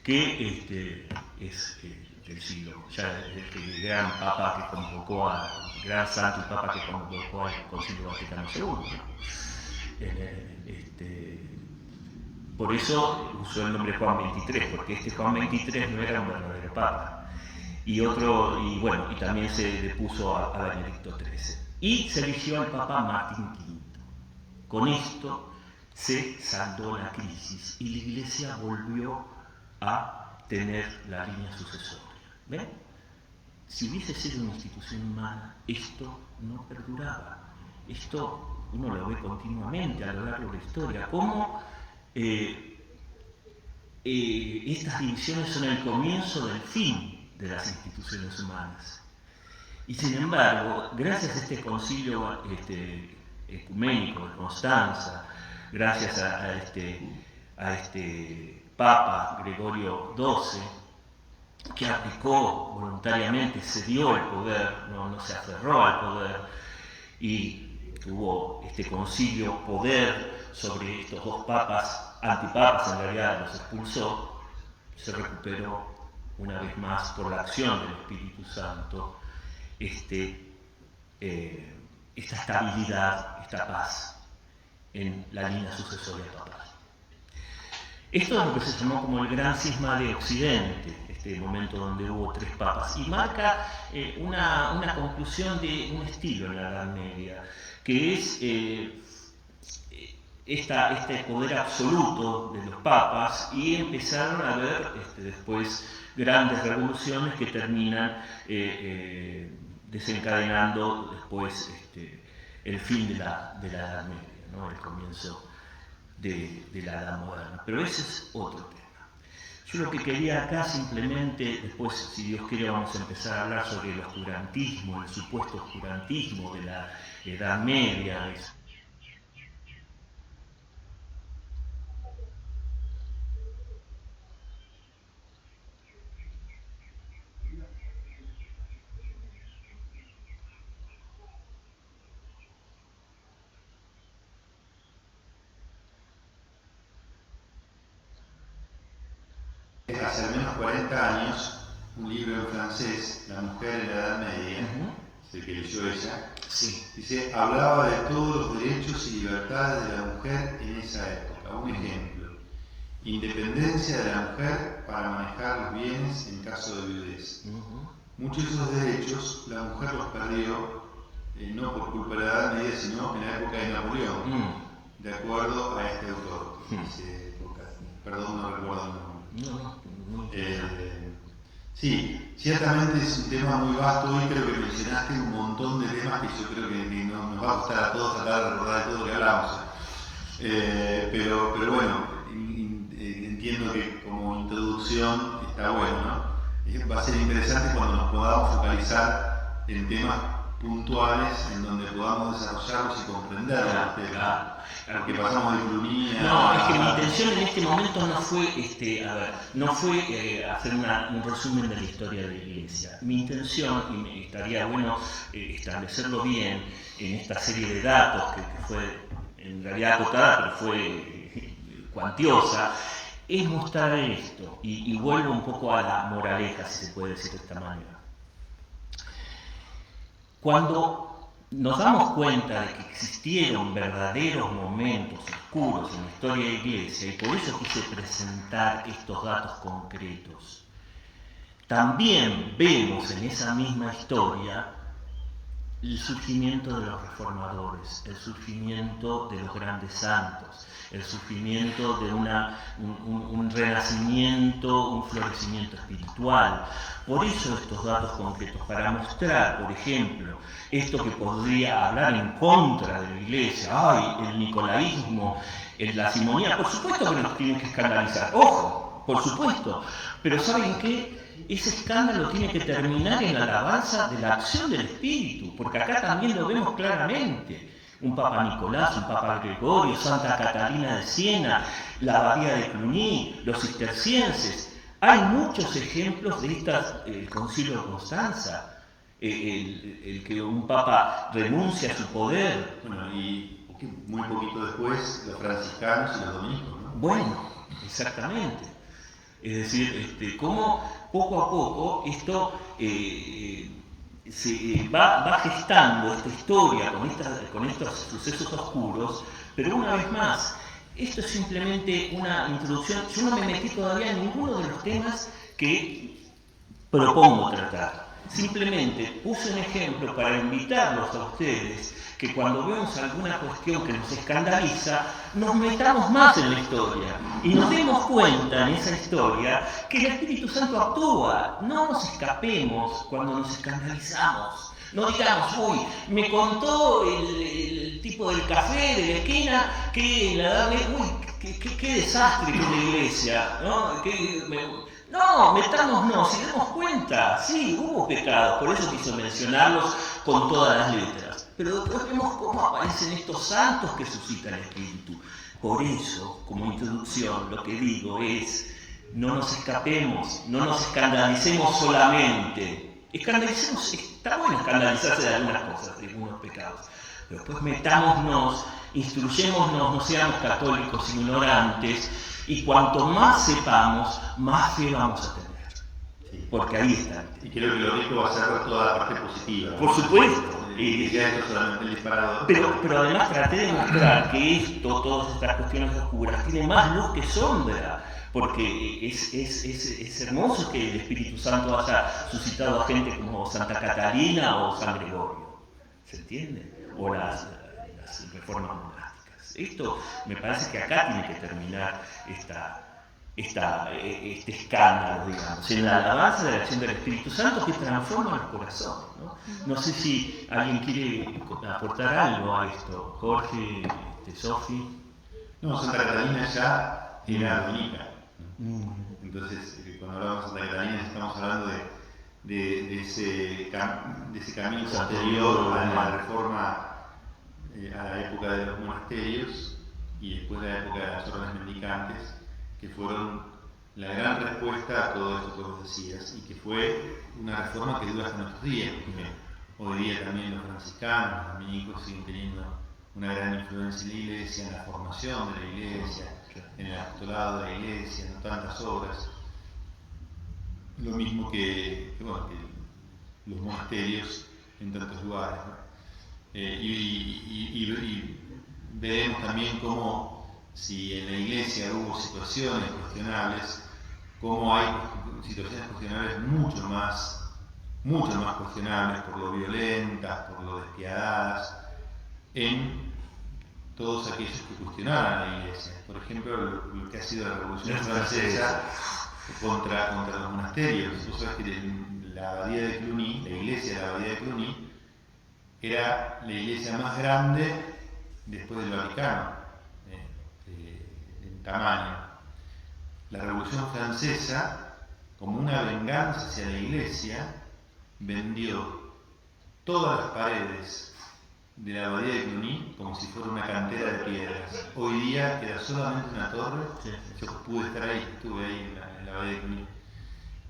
Que es del siglo, ya el gran papa que convocó el gran santo y papa que convocó al Concilio Vaticano II, ¿no? Por eso usó el nombre Juan XXIII, porque este Juan XXIII no era un verdadero papa. Y también se depuso a Benedicto XIII. Y se eligió al Papa Martín V. Con esto se saldó la crisis y la Iglesia volvió a tener la línea sucesoria. ¿Ven? Si hubiese sido una institución humana, esto no perduraba. Esto uno lo ve continuamente a lo largo de la historia. Cómo estas divisiones son el comienzo del fin de las instituciones humanas. Y sin embargo, gracias a este concilio ecuménico de Constanza, gracias a este Papa Gregorio XII, que abdicó voluntariamente, cedió el poder, no se aferró al poder, y tuvo este concilio poder sobre estos dos papas, antipapas en realidad, los expulsó, se recuperó una vez más por la acción del Espíritu Santo esta estabilidad, esta paz en la línea sucesoria papal. Esto es lo que se llamó como el gran cisma de Occidente, este momento donde hubo 3 papas, y marca una conclusión de un estilo en la Edad Media, que es este poder absoluto de los papas, y empezaron a haber después grandes revoluciones que terminan desencadenando después el fin de la Edad Media, ¿no? El comienzo de la Edad Moderna. Pero ese es otro tema. Yo lo que quería acá simplemente, después si Dios quiere vamos a empezar a hablar sobre el oscurantismo, el supuesto oscurantismo de la Edad Media, hace al menos 40 años un libro en francés, La mujer en la Edad Media, el que leyó ella, Sí. dice, hablaba de todos los derechos y libertades de la mujer en esa época. Un ejemplo, independencia de la mujer para manejar los bienes en caso de viudez. Muchos de esos derechos la mujer los perdió, no por culpa de la Edad Media, sino en la época de Napoleón, de acuerdo a este autor. Perdón, no recuerdo el nombre. Sí, ciertamente es un tema muy vasto y creo que mencionaste un montón de temas que yo creo que nos va a costar a todos tratar de recordar de todo lo que hablamos. Pero bueno, entiendo que como introducción está bueno, ¿no? Va a ser interesante cuando nos podamos focalizar en temas puntuales en donde podamos desarrollarlos y comprenderlos. Porque pasamos de Cluny No, es que mi intención en este momento no fue, hacer un resumen de la historia de la Iglesia. Mi intención, y estaría bueno establecerlo bien en esta serie de datos que fue en realidad acotada, pero fue cuantiosa, es mostrar esto, y vuelvo un poco a la moraleja, si se puede decir de esta manera. Cuando nos damos cuenta de que existieron verdaderos momentos oscuros en la historia de la Iglesia, y por eso quise presentar estos datos concretos, también vemos en esa misma historia el surgimiento de los reformadores, el surgimiento de los grandes santos, el surgimiento de un renacimiento, un florecimiento espiritual. Por eso estos datos concretos, para mostrar, por ejemplo, esto que podría hablar en contra de la Iglesia, el nicolaísmo, la simonía, por supuesto que nos tienen que escandalizar, ojo, por supuesto, pero ¿saben qué? Ese escándalo tiene que terminar en la alabanza de la acción del Espíritu, porque acá también lo vemos claramente. Un Papa Nicolás, un Papa Gregorio, Santa Catalina de Siena, la Abadía de Cluny, los cistercienses. Hay muchos ejemplos de el Concilio de Constanza, el que un Papa renuncia a su poder. Bueno, y muy poquito después los franciscanos y los dominicos, ¿no? Bueno, exactamente. Es decir, cómo poco a poco esto se va gestando esta historia con estos sucesos oscuros, pero una vez más, esto es simplemente una introducción. Yo no me metí todavía en ninguno de los temas que propongo tratar. Simplemente puse un ejemplo para invitarlos a ustedes que cuando vemos alguna cuestión que nos escandaliza, nos metamos más en la historia y nos demos cuenta en esa historia que el Espíritu Santo actúa. No nos escapemos cuando nos escandalizamos. No digamos, me contó el tipo del café de la esquina que la edad qué desastre que es la iglesia, ¿no? No, metámonos y demos cuenta, sí, hubo pecados, por eso quiso mencionarlos con todas las letras. Pero después vemos cómo aparecen estos santos que suscita el Espíritu. Por eso, como introducción, lo que digo es, no nos escapemos, no nos escandalicemos solamente. Está bueno escandalizarse de algunas cosas, de algunos pecados. Pero después metámonos, instruyémonos, no seamos católicos ignorantes, y cuanto más sepamos, más fe vamos a tener. Sí. Porque ahí está. Y creo que lo rico va a ser toda la parte positiva. Por supuesto. Pero además traté de mostrar que todas estas cuestiones oscuras, tienen más luz que sombra. Porque es hermoso que el Espíritu Santo haya suscitado a gente como Santa Catalina o San Gregorio. ¿Se entiende? O las reformas monásticas. Esto me parece que acá tiene que terminar este escándalo, digamos, en la alabanza de la acción del Espíritu Santo que transforma los corazones, ¿no? No sé si alguien quiere aportar algo a esto. Jorge, Sofi. No, Santa Catalina ya era dominica. Entonces, cuando hablamos de Santa Catalina estamos hablando de ese camino posterior a la reforma, a la época de los monasterios y después de la época de las órdenes mendicantes, que fueron la gran respuesta a todo esto que vos decías, y que fue una reforma que dura hasta nuestros días, porque hoy día también los franciscanos, los dominicos siguen teniendo una gran influencia en la iglesia, en la formación de la iglesia, en el apostolado de la iglesia, en tantas obras. lo mismo bueno, que los monasterios en tantos lugares, ¿no? Y veremos también cómo, si en la iglesia hubo situaciones cuestionables, cómo hay situaciones cuestionables mucho más cuestionables por lo violentas, por lo despiadadas, en todos aquellos que cuestionaban a la iglesia. Por ejemplo, lo que ha sido la Revolución Francesa contra los monasterios. Vos sabés que la abadía de Cluny, la iglesia de la abadía de Cluny, era la iglesia más grande después del Vaticano, en tamaño. La Revolución Francesa, como una venganza hacia la iglesia, vendió todas las paredes de la abadía de Cluny como si fuera una cantera de piedras. Hoy día queda solamente una torre. Yo pude estar ahí, estuve ahí en la abadía de Cluny.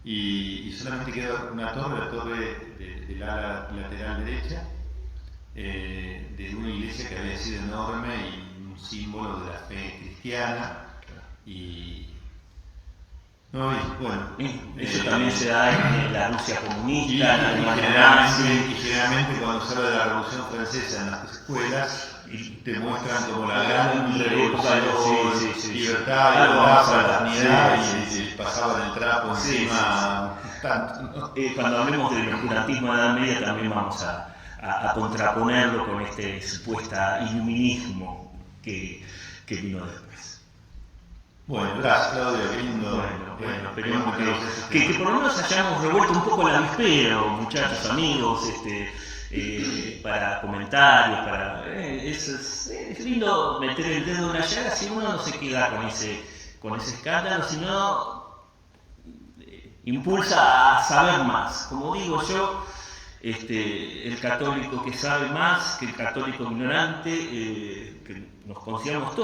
Y solamente queda una torre, la torre del ala lateral derecha, de una iglesia que había sido enorme y un símbolo de la fe cristiana. Bueno, eso también se da en la Rusia comunista, y generalmente cuando se habla de la Revolución Francesa en las escuelas, te muestran como la gran revolución, libertad, igualdad, fraternidad, y pasaban el trapo encima tanto, ¿no? Cuando hablemos del oscurantismo de la Edad Media también vamos a contraponerlo con este supuesto iluminismo que vino después. Bueno, gracias Claudio, qué lindo. Bueno, esperemos que por lo menos hayamos revuelto un poco el avispero, muchachos, amigos, para comentarios, es lindo meter el dedo en la llaga si uno no se queda con ese escándalo, sino impulsa a saber más. Como digo yo, el católico que sabe más que el católico ignorante, que nos consideramos todos.